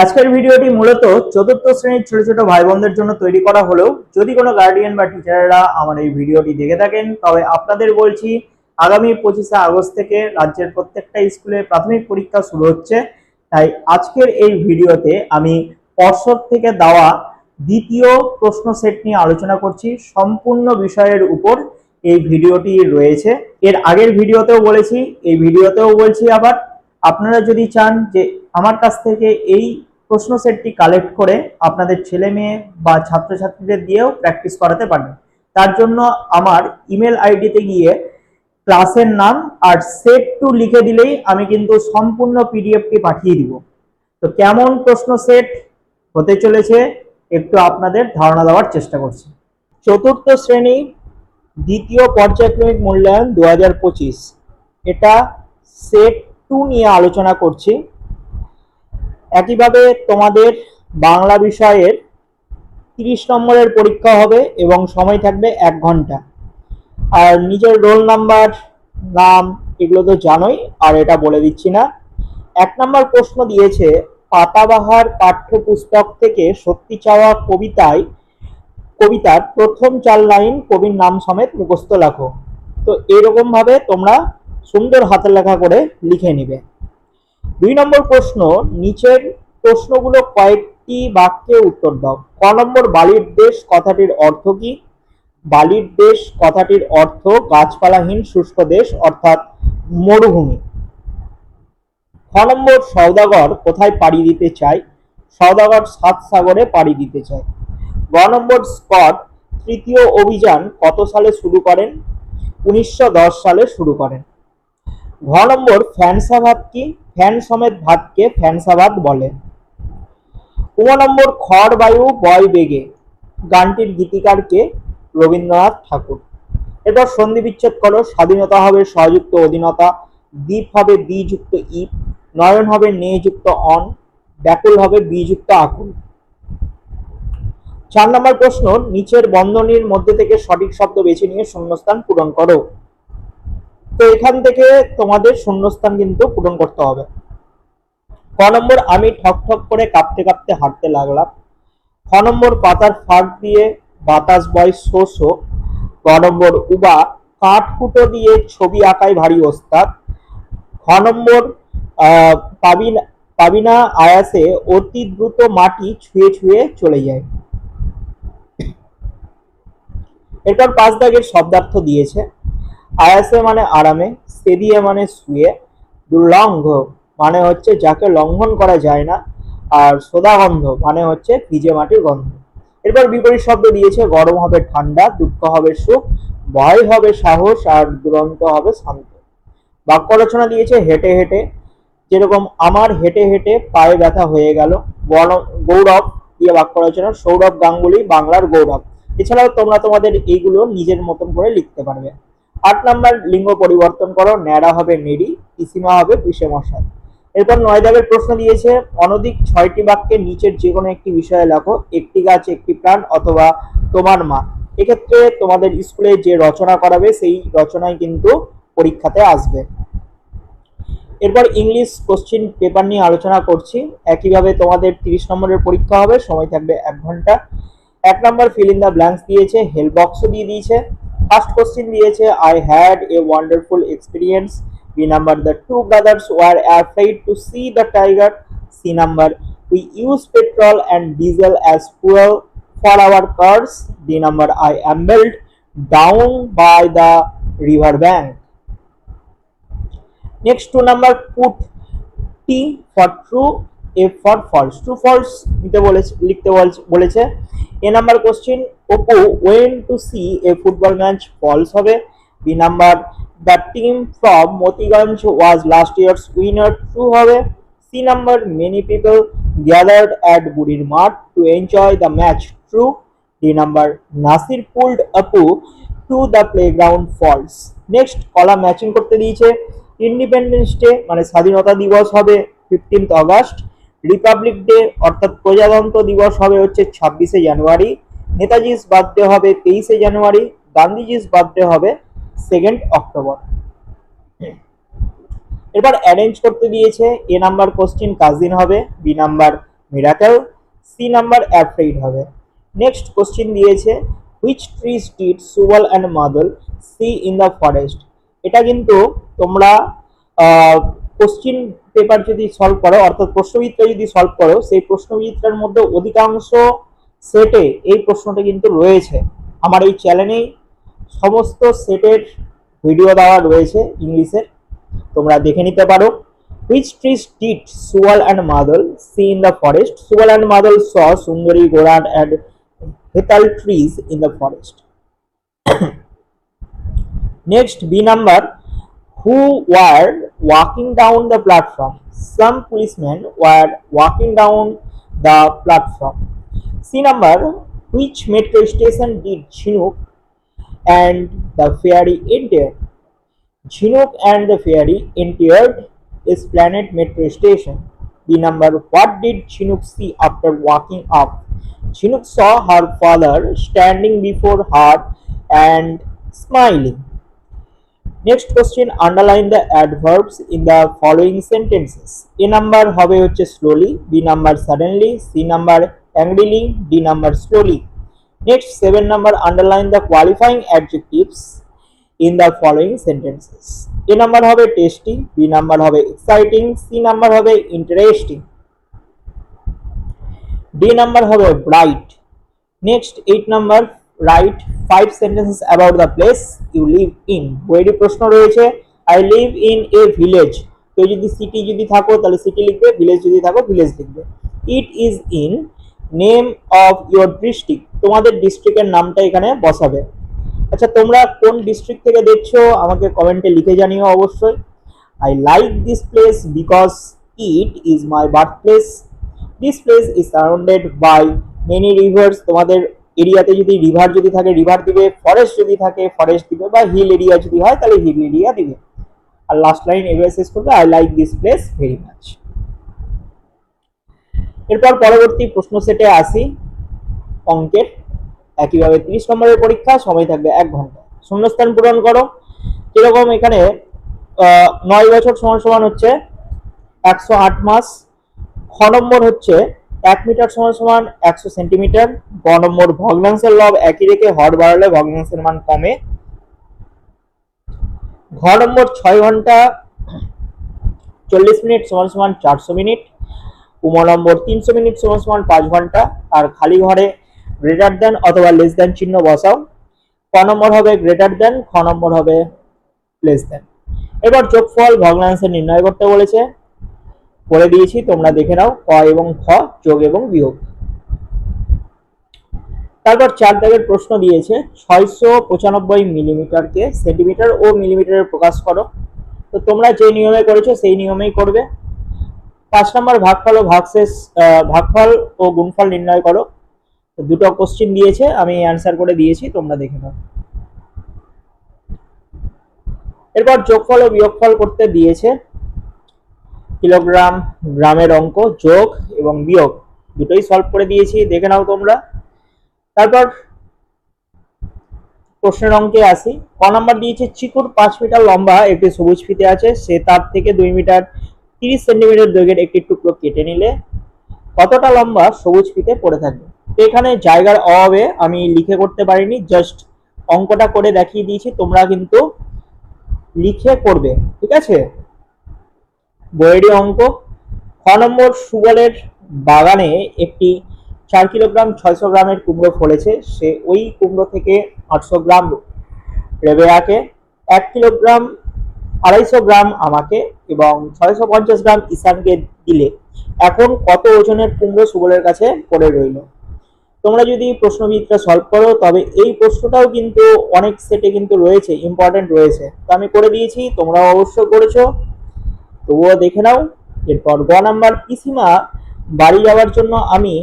আজকের ভিডিওটি মূলত চতুর্থ শ্রেণীর ছোট ছোট ভাই বোনদের জন্য তৈরি করা হলেও যদি কোনো গার্ডিয়ান বা টিচাররা আমার এই ভিডিওটি দেখে থাকেন তবে আপনাদের বলছি আগামী 25শে আগস্ট থেকে রাজ্যের প্রত্যেকটা স্কুলে প্রাথমিক পরীক্ষা শুরু হচ্ছে। তাই আজকের এই ভিডিওতে আমি পর্ষদ থেকে দেওয়া দ্বিতীয় প্রশ্ন সেট নিয়ে আলোচনা করছি। সম্পূর্ণ বিষয়ের উপর এই ভিডিওটি রয়েছে। এর আগের ভিডিওতেও বলেছি, এই ভিডিওতেও বলছি আবার, আপনারা যদি চান যে আমার কাছ থেকে এই প্রশ্ন সেটটি কালেক্ট করে আপনাদের ছেলে মেয়ে বা ছাত্রছাত্রীদের দিয়েও প্র্যাকটিস করাতে পারেন, তার জন্য আমার ইমেল আইডিতে গিয়ে ক্লাসের নাম আর সেট টু লিখে দিলেই আমি কিন্তু সম্পূর্ণ পিডিএফটি পাঠিয়ে দিব। তো কেমন প্রশ্ন সেট হতে চলেছে একটু আপনাদের ধারণা দেওয়ার চেষ্টা করছি। চতুর্থ শ্রেণী দ্বিতীয় পর্যায়ক্রমিক মূল্যায়ন 2025, এটা সেট 2 নিয়ে আলোচনা করছি। একইভাবে তোমাদের বাংলা বিষয়ের 30 নম্বরের পরীক্ষা হবে এবং সময় থাকবে 1 ঘন্টা। আর নিজের রোল নাম্বার, নাম এগুলো তো জানোই, আর এটা বলে দিচ্ছি না। 1 নম্বর প্রশ্ন দিয়েছে, পাতাবাহার পাঠ্যপুস্তক থেকে সত্যি চাওয়া কবিতার প্রথম 4 লাইন কবির নাম সমেত মুখস্থ লেখো। তো এরকম ভাবে তোমরা সুন্দর হাতের লেখা করে লিখে নিবে। 2 নম্বর প্রশ্ন, নিচের প্রশ্নগুলো কয়েকটি বাক্যে উত্তর দাও। ক নম্বর, বালির দেশ কথাটির অর্থ কি? বালির দেশ কথাটির অর্থ গাছপালাহীন শুষ্ক দেশ, অর্থাৎ মরুভূমি। খ নম্বর, সওদাগর কোথায় পাড়ি দিতে চায়? সওদাগর 7 সাগরে পাড়ি দিতে চায়। গ নম্বর, স্কট তৃতীয় অভিযান কত সালে শুরু করেন? 1910 সালে শুরু করেন। ঘ নম্বর, ফ্যানসা ভাত কি? ফ্যান সমেত ভাতকে ফ্যানসা ভাত বলে। 15 নম্বর, খড় বায়ু বয় বেগে গানটির গীতিকার কে? রবীন্দ্রনাথ ঠাকুর। এরপর সন্ধি বিচ্ছেদ করো। স্বাধীনতা হবে সযুক্ত অধীনতা, দ্বীপ হবে দ্বি যুক্ত ইপ, নয়ন হবে নে যুক্ত অন, ব্যাকুল হবে বি যুক্ত আকুল। 4 নম্বর প্রশ্ন, নিচের বন্ধনীর মধ্যে থেকে সঠিক শব্দ বেছে নিয়ে শূন্যস্থান পূরণ করো। তো এখান থেকে তোমাদের শূন্যস্থান কিন্তু পূরণ করতে হবে। ক নম্বর, আমি ঠক ঠক করে কাঁপতে কাঁপতে হাঁটতে লাগলাম। খ নম্বর, পাতার ফাঁক দিয়ে বাতাস বয় শো শো। গ নম্বর, উবা কাঠকুটো দিয়ে ছবি আঁকায় ভারী ওস্তাদ। খ নম্বর, পাবিনা আয়াসে অতি দ্রুত মাটি ছুঁয়ে ছুঁয়ে চলে যায়। এরপর 5 দাগের শব্দার্থ দিয়েছে। আয়াসে মানে আরামে, সেদিয়ে মানে শুয়ে, দুর্লঙ্ঘ মানে হচ্ছে যাকে লঙ্ঘন করা যায় না, আর সোদাগন্ধ মানে হচ্ছে ভিজে মাটির গন্ধ। এরপর বিপরীত শব্দ দিয়েছে, গরম হবে ঠান্ডা, দুঃখ হবে সুখ, ভয় হবে সাহস, আর দুরন্ত হবে শান্ত। বাক্য রচনা দিয়েছে, হেঁটে হেঁটে, যেরকম আমার হেঁটে হেঁটে পায়ে ব্যথা হয়ে গেল। গৌরব দিয়ে বাক্য রচনা, সৌরভ গাঙ্গুলি বাংলার গৌরব। এছাড়াও তোমরা তোমাদের এইগুলো নিজের মতন করে লিখতে পারবে। 8 নাম্বার, লিঙ্গ পরিবর্তন করো। ন্যাড়া হবে নেড়ি, পিসিমা হবে পিসে মশাই। এরপর 9 দাগের প্রশ্ন দিয়েছে, অনধিক 6টি বাক্যে নিচের যে কোনো একটি বিষয়ে লেখো। একটি গাছ একটি প্রাণ অথবা তোমার মা। এক্ষেত্রে তোমাদের স্কুলে যে রচনা করাবে সেই রচনায় কিন্তু পরীক্ষাতে আসবে। এরপর ইংলিশ কোশ্চিন পেপার নিয়ে আলোচনা করছি। একইভাবে তোমাদের 30 নম্বরের পরীক্ষা হবে, সময় থাকবে 1 ঘন্টা। 1 number, fill in the blanks দিয়েছে, হেল্প বক্সও দিয়ে দিয়েছে। ফার্স্ট কোশ্চিন দিয়েছে, I had a wonderful experience. B number, the two brothers were afraid to see the tiger. C number, we use petrol and diesel as fuel for our cars. D number, I ambled down by the river bank. Next 2 number, put T for true, F for false. True false লিখতে বলেছে। A number question, Oppo went to see a football match, false হবে। B number, the team from Motiganj was last year's winner, true হবে। C number, many people gathered at Burir Mart to enjoy the match, true। D number, Nasir pulled Apu to the playground, false। Next column matching করতে দিয়েছে। Independence day মানে স্বাধীনতা দিবস হবে 15 August. Republic day অর্থাৎ প্রজাতন্ত্র দিবস হবে হচ্ছে 26শে জানুয়ারি। নেতাজির বার্থডে হবে 23শে জানুয়ারি। গান্ধীজির বার্থডে হবে 2nd অক্টোবর। এবার অ্যারেঞ্জ করতে দিয়েছে। এ নাম্বার কোশ্চিন কাজিন হবে। B number, miracle. C number afraid হবে। নেক্সট কোশ্চেন দিয়েছে which trees did Subal and Madal see in the forest. এটা কিন্তু তোমরা কোশ্চিন পেপার যদি সলভ করো, অর্থাৎ প্রশ্নবিদটা যদি সলভ করো, সেই প্রশ্নবিদটার মধ্যে অধিকাংশ সেটে এই প্রশ্নটা কিন্তু রয়েছে। আমার এই চ্যানেলেই সমস্ত সেটের ভিডিও দেওয়া রয়েছে ইংলিশের, তোমরা দেখে নিতে পারো। Which trees did Suwal and Madal see in the forest? Suwal and Madal saw Sundari, Goran and Hetal trees in the forest. Next, B number, who were walking down the platform? Some policemen were walking down the platform. C number, which metro station did Chinook and the fairy enter? Chinook and the fairy entered Esplanade metro station. B number, what did Chinook see after walking up? Chinook saw her father standing before her and smiling. Next question, underline the adverbs in the following sentences. A number হবে হচ্ছে slowly, B number suddenly, C number angrily, D number slowly. Next 7 number, underline the qualifying adjectives in the following sentences. A number হবে tasty, B number হবে exciting, C number হবে interesting, D number হবে bright. Next 8 number, write 5 sentences about the place you live in. বইয়ের প্রশ্ন রয়েছে I live in a village, তো যদি city যদি থাকো তাহলে সিটি লিখবে, ভিলেজ যদি থাকো ভিলেজ লিখবে। It is in name of your district, তোমাদের ডিস্ট্রিক্টের নামটা এখানে বসাবে। আচ্ছা, তোমরা কোন ডিস্ট্রিক্ট থেকে দেখছো আমাকে কমেন্টে লিখে জানিও অবশ্যই। I like this place because it is my birthplace. This place is surrounded by many rivers, তোমাদের এরিয়াতে যদি রিভার যদি থাকে রিভার দিবে, ফরেস্ট যদি থাকে ফরেস্ট দিবে, বা হিল এরিয়া যদি হয় তাহলে হিল এরিয়া দিবে। আর লাস্ট লাইন এভাবে শেষ করবে I like this place very much. এরপর পরবর্তী প্রশ্ন সেটে আসি অঙ্কের। একইভাবে 30 নম্বরের পরীক্ষা, সময় থাকবে 1 ঘন্টা। শূন্যস্থান পূরণ করো। কিরকম, এখানে 9 বছর সমান সমান হচ্ছে 108 মাস। খ নম্বর হচ্ছে 1 মিটার সমান সমান 100 সেন্টিমিটার। গ নম্বর ভগ্নাংশের লব একই রেখে হর বাড়ালে ভগ্নাংশের মান কমে। ঘ নম্বর 6 ঘন্টা 40 মিনিট সমান সমান 400 মিনিট। উম নম্বর 300 মিনিট সমান সমান 5 ঘন্টা। আর খালি ঘরে গ্রেটার দেন অথবা লেস দেন চিহ্ন বসাও। ক নম্বর হবে গ্রেটার দেন, খ নম্বর হবে লেস দেন। এবার যোগফল ভগ্নাংশে নির্ণয় করতে বলেছে, করে দিয়েছি, তোমরা দেখে নাও ক এবং খ, যোগ এবং বিয়োগ। তারপর 4 দাগের প্রশ্ন দিয়েছে 695 মিলিমিটারকে সেন্টিমিটার ও মিলিমিটারে প্রকাশ করো। তো তোমরা যে নিয়মে করেছো সেই নিয়মেই করবে। 5 নম্বর ভাগফল ও ভাগশেষ, ভাগফল ও গুণফল নির্ণয় করো। দুটো কোশ্চেন দিয়েছে, আমি অ্যান্সার করে দিয়েছি, তোমরা দেখে নাও। এরপর যোগফল ও বিয়োগফল করতে দিয়েছে, কিলোগ্রাম গ্রামের অঙ্ক, যোগ এবং বিয়োগ দুটোই সলভ করে দিয়েছি, দেখে নাও তোমরা। তারপর প্রশ্নের অঙ্কে আসি। ক নাম্বার দিয়েছে চিকুর 5 মিটার লম্বা একটি সবুজ ফিতে আছে, সে তার থেকে 2 মিটার 30 সেন্টিমিটার দৈর্ঘ্যের একটি টুকরো কেটে নিলে কতটা লম্বা সবুজ ফিতে পড়ে থাকবে। তো এখানে জায়গার অভাবে আমি লিখে করতে পারিনি, জাস্ট অঙ্কটা করে দেখিয়ে দিয়েছি, তোমরা কিন্তু লিখে করবে, ঠিক আছে। বইয়েরই অঙ্ক। খ নম্বর সুবলের বাগানে একটি 4 কিলোগ্রাম 600 গ্রামের কুমড়ো ফলেছে, সে ওই কুমড়ো থেকে 800 গ্রাম রেবেয়াকে, 1 কিলোগ্রাম 250 গ্রাম আমাকে এবং 650 গ্রাম ঈশানকে দিলে এখন কত ওজনের কুমড়ো সুবলের কাছে পড়ে রইল। তোমরা যদি প্রশ্নবিদটা সলভ করো তবে এই প্রশ্নটাও কিন্তু অনেক সেটে কিন্তু রয়েছে, ইম্পর্টেন্ট রয়েছে, তো আমি করে দিয়েছি, তোমরাও অবশ্যই করেছো, তবুও দেখে নাও। এরপর গ নাম্বার, পিসিমা বাড়ি যাওয়ার জন্য আমি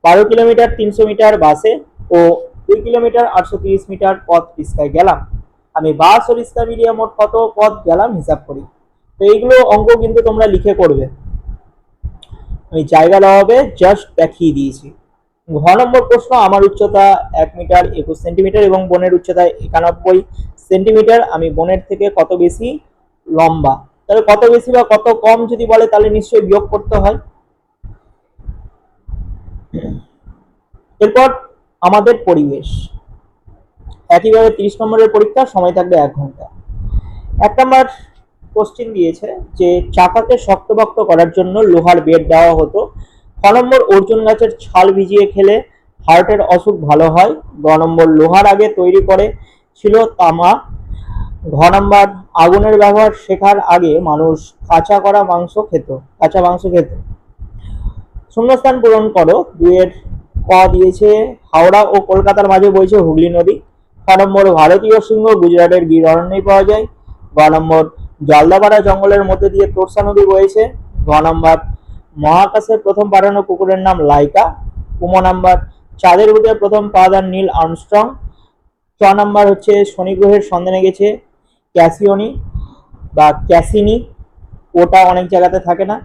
12 কিলোমিটার 300 মিটার বাসে ও 2 কিলোমিটার 830 মিটার পথ রিক্সায় গেলাম, আমি বাস ও রিক্সা মিলিয়ে মোট কত পথ গেলাম হিসাব করি। তো এইগুলো অঙ্ক কিন্তু তোমরা লিখে করবে, আমি জায়গা হবে জাস্ট দেখিয়ে দিয়েছি। ঘ নম্বর প্রশ্ন, আমার উচ্চতা 1 মিটার 21 সেন্টিমিটার এবং বোনের উচ্চতা 91 সেন্টিমিটার, আমি বোনের থেকে কত বেশি লম্বা। তাহলে কত বেশি বা কত কম যদি বলে তাহলে নিশ্চয়ই বিয়োগ করতে হয়। এরপর আমাদের পরিবেশ, একইভাবে 30 নম্বরের পরীক্ষা, সময় থাকবে 1 ঘন্টা। 1 নম্বর কোশ্চেন দিয়েছে যে চাকাকে শক্তপোক্ত করার জন্য লোহার বেড দেওয়া হতো। ক নম্বর অর্জুন গাছের ছাল ভিজিয়ে খেলে হার্টের অসুখ ভালো হয়। গ নম্বর লোহার আগে তৈরি করে ছিল তামা। ঘ নম্বর আগুনের ব্যবহার শেখার আগে মানুষ কাঁচা মাংস খেত। শূন্যস্থান পূরণ করো। 2-এর ক দিয়েছে হাওড়া ও কলকাতার মাঝে বইছে হুগলি নদী। খ নম্বর ভারতীয় সিংহ গুজরাটের গির অরণ্যেই পাওয়া যায়। গ নম্বর জলদাপাড়া জঙ্গলের মধ্যে দিয়ে তোরসা নদী বয়েছে। ঘ নম্বর মহাকাশের প্রথম পাঠানো কুকুরের নাম লাইকা। উম নাম্বার চাঁদের বুকে প্রথম পা দেন নীল আর্মস্ট্রং। চ নাম্বার হচ্ছে শনি গ্রহের সন্ধানে গেছে ক্যাসিওনি বা ক্যাসিনি, ওটা অনেক জায়গাতে থাকে না।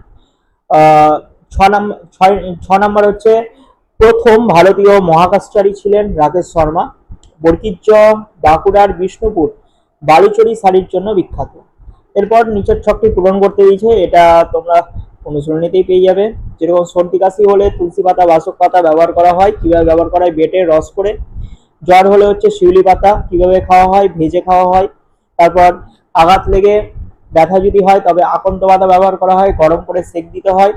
ছ নাম্বার হচ্ছে প্রথম ভারতীয় মহাকাশচারী ছিলেন রাকেশ শর্মা। বর্কিচ বাঁকুড়ার বিষ্ণুপুর বালুচরী শাড়ির জন্য বিখ্যাত। এরপর নিচের ছকটি পূরণ করতে দিয়েছে, এটা তোমরা অনুশীলনীতেই পেয়ে যাবে। যেরকম সর্দি কাশি হলে তুলসী পাতা বাসক পাতা ব্যবহার করা হয়, কিভাবে ব্যবহার করা হয়, বেটে রস করে। জ্বর হলে হচ্ছে শিউলি পাতা, কিভাবে খাওয়া হয়, ভেজে খাওয়া হয়। তারপর আঘাত লেগে ব্যথা যদি হয় তবে আকন্ত পাতা ব্যবহার করা হয়, গরম করে সেক দিতে হয়।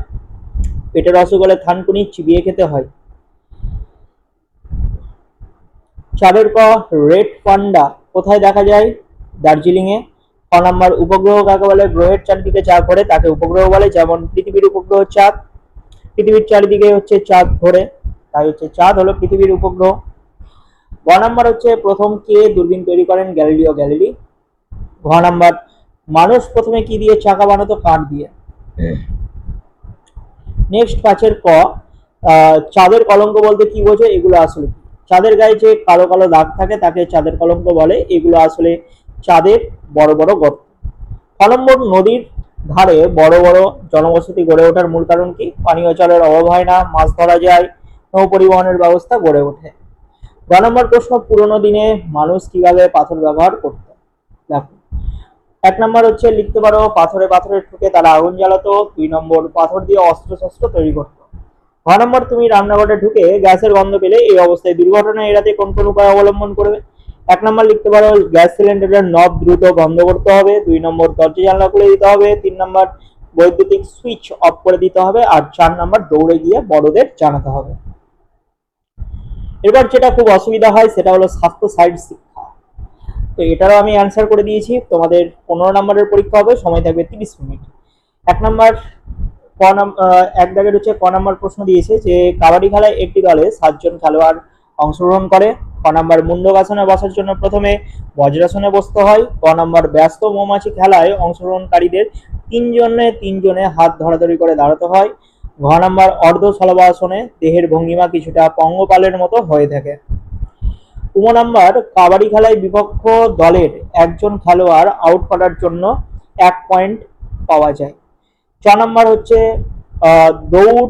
পেটের অসুখ হলে থানকুনি চিবিয়ে খেতে হয়। 4-এর ক রেড পান্ডা কোথায় দেখা যায়? দার্জিলিং এ। ক নাম্বার উপগ্রহ কাকে বলে? গ্রহের চারদিকে যা ঘোরে তাকে উপগ্রহ বলে, যেমন পৃথিবীর উপগ্রহ চাঁদ। পৃথিবীর চারিদিকে হচ্ছে চাঁদ ঘোরে, তাই হচ্ছে চাঁদ হলো পৃথিবীর উপগ্রহ। গ নাম্বার হচ্ছে প্রথম কে দূরবীন তৈরি করেন? Galileo Galilei. ঘ নাম্বার মানুষ প্রথমে কি দিয়ে চাকা বানাতো? কাঠ দিয়ে। নেক্সট 5-এর ক চাঁদের কলঙ্ক বলতে কি বোঝো? এগুলো আসলে কি? চাঁদের গায়ে যে কালো কালো দাগ থাকে তাকে চাঁদের কলঙ্ক বলে, এগুলো আসলে চাঁদের বড় বড় গর্ত। ক নম্বর নদীর ধারে বড় বড় জনবসতি গড়ে ওঠার মূল কারণ কি? পানীয় জলের অভাব হয় না, মাছ ধরা যায়, নৌ পরিবহনের ব্যবস্থা গড়ে ওঠে। গ নম্বর প্রশ্ন পুরোনো দিনে মানুষ কিভাবে পাথর ব্যবহার করত? দেখো, 1 নম্বর হচ্ছে লিখতে পারো পাথরে পাথরে ঠুকে তারা আগুন জ্বালাতো। 2 নম্বর পাথর দিয়ে অস্ত্র শস্ত্র তৈরি করতো। ঘ নম্বর তুমি রান্নাঘরে ঢুকে গ্যাসের গন্ধ পেলে এই অবস্থায় দুর্ঘটনা এড়াতে কোন কোন উপায় অবলম্বন করবে? 1 নম্বর লিখতে পারো গ্যাস সিলিন্ডারের নব দ্রুত বন্ধ করতে হবে। 2 নম্বর দরজা জানলা খুলে দিতে হবে। 3 নম্বর বৈদ্যুতিক সুইচ অফ করে দিতে হবে। আর 4 নম্বর দৌড়ে গিয়ে বড়দের জানাতে হবে। এবার যেটা খুব অসুবিধা হয় সেটা হলো স্বাস্থ্য সাইড শিক্ষা, তো এটারও আমি অ্যান্সার করে দিয়েছি। তোমাদের 15 নম্বরের পরীক্ষা হবে, সময় থাকবে 30 মিনিট। 1 নম্বর এক দাগের হচ্ছে ক নম্বর প্রশ্ন দিয়েছে যে কাবাডি খেলায় একটি দলে 7 জন খেলোয়াড় অংশগ্রহণ করে। ক নম্বর মুন্ডকাসনে বসার জন্য প্রথমে বজ্রাসনে বসতে হয়। ক নম্বর ব্যস্ত মৌমাছি খেলায় অংশগ্রহণকারীদের তিনজনে হাত ধরাধরি করে দাঁড়াতে হয়। ঘ নম্বর অর্ধ শলভাসনে দেহের ভঙ্গিমা কিছুটা পঙ্গপালের মতো হয়ে থাকে। উম নাম্বার কাবাডি খেলায় বিপক্ষ দলের একজন খেলোয়াড় আউট করার জন্য 1 পয়েন্ট পাওয়া যায়। 4 নাম্বার হচ্ছে দৌড়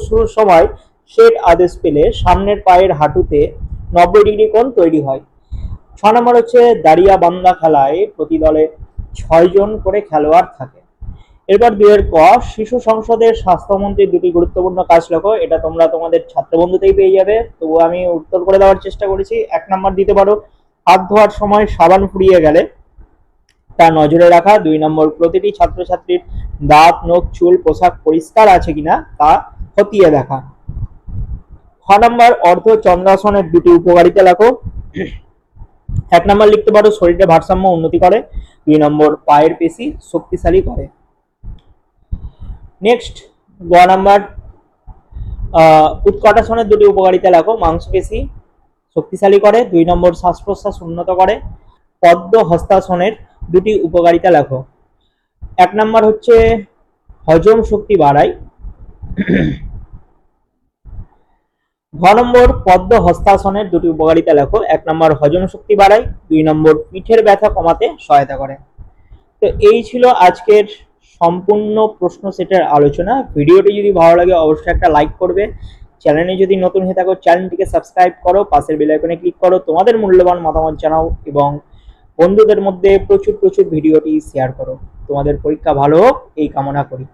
শুরুর সময় সেট আদেশ পেলে সামনের পায়ের হাঁটুতে 90 ডিগ্রি কোণ তৈরি হয়। 6 নাম্বার হচ্ছে দাঁড়িয়া বান্দা খেলায় প্রতি দলে 6 জন করে খেলোয়াড় থাকে। এরপর 2-এর ক শিশু সংসদের স্বাস্থ্যমন্ত্রীর 2টি গুরুত্বপূর্ণ কাজ লেখো। এটা তোমরা তোমাদের ছাত্র বন্ধুতেই পেয়ে যাবে, তবু আমি উত্তর করে দেওয়ার চেষ্টা করেছি। 1 নাম্বার দিতে পারো হাত ধোয়ার সময় সাবান ফুরিয়ে গেলে তা নজরে রাখা। 2 নম্বর প্রতিটি ছাত্রছাত্রীর দাঁত নখ চুল পোশাক পরিষ্কার আছে কিনা তা খতিয়ে দেখা। খ নম্বর অর্ধ চন্দ্রাসনের 2টি উপকারিতা লেখো। 1 নম্বর লিখতে পারো শরীরের ভারসাম্য উন্নতি করে। 2 নম্বর পায়ের পেশি শক্তিশালী করে। নেক্সট গ নাম্বার উৎকটাসনের 2টি উপকারিতা লেখো। মাংসপেশি শক্তিশালী করে। 2 নম্বর শ্বাস প্রশ্বাস উন্নত করে। পদ্ম হস্তাসনের 2টি উপকারিতা লেখো। 1 নম্বর হচ্ছে হজম শক্তি বাড়ায়। ঘ নম্বর পদ্ম হস্তাসনের 2টি উপকারিতা লেখো। 1 নম্বর হজম শক্তি বাড়ায়। 2 নম্বর পিঠের ব্যথা কমাতে সহায়তা করে। তো এই ছিল আজকের সম্পূর্ণ প্রশ্ন সেটের আলোচনা। ভিডিওটি যদি ভালো লাগে অবশ্যই একটা লাইক করবে। চ্যানেলে যদি নতুন হয়ে থাকো চ্যানেলটিকে সাবস্ক্রাইব করো, পাশের বেল আইকনে ক্লিক করো, তোমাদের মূল্যবান মতামত জানাও এবং বন্ধুদের মধ্যে প্রচুর ভিডিওটি শেয়ার করো। তোমাদের পরীক্ষা ভালো হোক এই কামনা করি।